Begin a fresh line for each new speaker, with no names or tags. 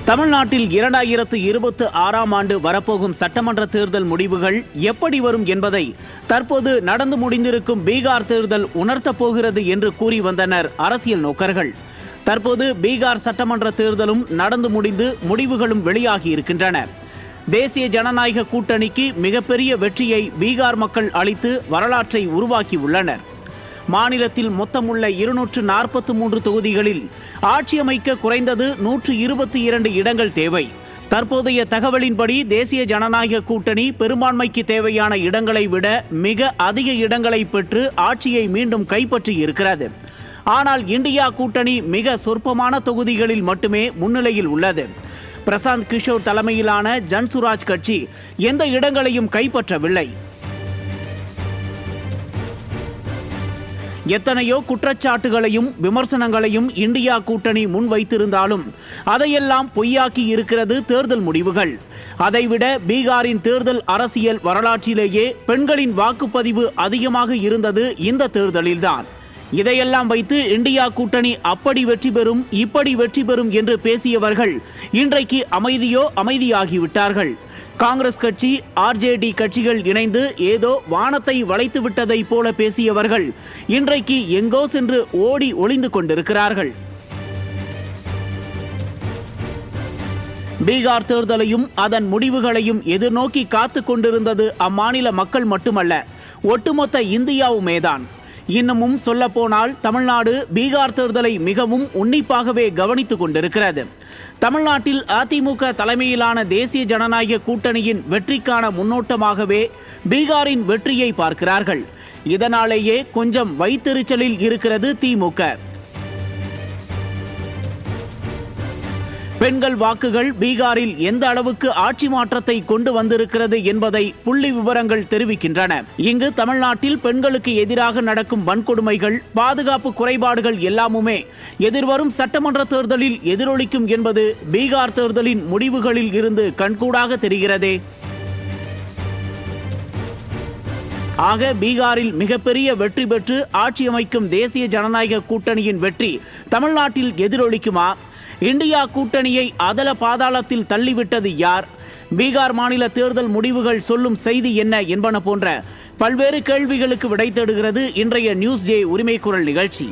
தமிழ்நாட்டில் 2026ஆம் ஆண்டு வரப்போகும் சட்டமன்ற தேர்தல் முடிவுகள் எப்படி வரும் என்பதை தற்போது நடந்து முடிந்திருக்கும் பீகார் தேர்தல் உணர்த்தப் போகிறது என்று கூறி வந்தனர் அரசியல் நோக்கர்கள். தற்போது பீகார் சட்டமன்ற தேர்தலும் நடந்து முடிந்து முடிவுகளும் வெளியாகி இருக்கின்றன. தேசிய ஜனநாயக கூட்டணிக்கு மிகப்பெரிய வெற்றியை பீகார் மக்கள் அளித்து வரலாற்றை உருவாக்கியுள்ளனர். மாநிலத்தில் மொத்தமுள்ள 243 தொகுதிகளில் ஆட்சி அமைக்க குறைந்தது 122 இடங்கள் தேவை. தற்போதைய தகவலின்படி தேசிய ஜனநாயக கூட்டணி பெரும்பான்மைக்கு தேவையான இடங்களை விட மிக அதிக இடங்களை பெற்று ஆட்சியை மீண்டும் கைப்பற்றி இருக்கிறது. ஆனால் இந்தியா கூட்டணி மிக சொற்பமான தொகுதிகளில் மட்டுமே முன்னிலையில் உள்ளது. பிரசாந்த் கிஷோர் தலைமையிலான ஜன்சுராஜ் கட்சி எந்த இடங்களையும் கைப்பற்றவில்லை. எத்தனையோ குற்றச்சாட்டுகளையும் விமர்சனங்களையும் இந்தியா கூட்டணி முன்வைத்திருந்தாலும் அதையெல்லாம் பொய்யாக்கி இருக்கிறது தேர்தல் முடிவுகள். அதைவிட பீகாரின் தேர்தல் அரசியல் வரலாற்றிலேயே பெண்களின் வாக்குப்பதிவு அதிகமாக இருந்தது இந்த தேர்தலில்தான். இதையெல்லாம் வைத்து இந்தியா கூட்டணி அப்படி வெற்றி பெறும் இப்படி வெற்றி பெறும் என்று பேசியவர்கள் இன்றைக்கு அமைதியாகிவிட்டார்கள். காங்கிரஸ் கட்சி RJD கட்சிகள் இணைந்து ஏதோ வானத்தை வளைத்து விட்டதை போல பேசியவர்கள் இன்றைக்கு எங்கோ சென்று ஓடி ஒளிந்து கொண்டிருக்கிறார்கள். பீகார் தேர்தலையும் அதன் முடிவுகளையும் எதிர்நோக்கி காத்து கொண்டிருந்தது அம்மாநில மக்கள் மட்டுமல்ல, ஒட்டுமொத்த இந்தியாவுமேதான். இன்னமும் சொல்லப்போனால் தமிழ்நாடு பீகார் தேர்தலை மிகவும் உன்னிப்பாகவே கவனித்துக் கொண்டிருக்கிறது. தமிழ்நாட்டில் அதிமுக தலைமையிலான தேசிய ஜனநாயக கூட்டணியின் வெற்றிக்கான முன்னோட்டமாகவே பீகாரின் வெற்றியை பார்க்கிறார்கள். இதனாலேயே கொஞ்சம் வைத்தெரிச்சலில் இருக்கிறது திமுக. பெண்கள் வாக்குகள் பீகாரில் எந்த அளவுக்கு ஆட்சி மாற்றத்தை கொண்டு வந்திருக்கிறது என்பதை புள்ளி விவரங்கள் தெரிவிக்கின்றன. இங்கு தமிழ்நாட்டில் பெண்களுக்கு எதிராக நடக்கும் வன்கொடுமைகள், பாதுகாப்பு குறைபாடுகள் எல்லாமுமே எதிர்வரும் சட்டமன்ற தேர்தலில் எதிரொலிக்கும் என்பது பீகார் தேர்தலின் முடிவுகளில் இருந்து கண்கூடாக தெரிகிறதே. ஆக பீகாரில் மிகப்பெரிய வெற்றி பெற்று ஆட்சி அமைக்கும் தேசிய ஜனநாயக கூட்டணியின் வெற்றி தமிழ்நாட்டில் எதிரொலிக்குமா? இந்தியா கூட்டணியை அதல பாதாளத்தில் தள்ளிவிட்டது யார்? பீகார் மாநில தேர்தல் முடிவுகள் சொல்லும் செய்தி என்ன என்பன போன்ற பல்வேறு கேள்விகளுக்கு விடை தேடுகிறது இன்றைய நியூஸ் ஜே உரிமை குரல் நிகழ்ச்சி.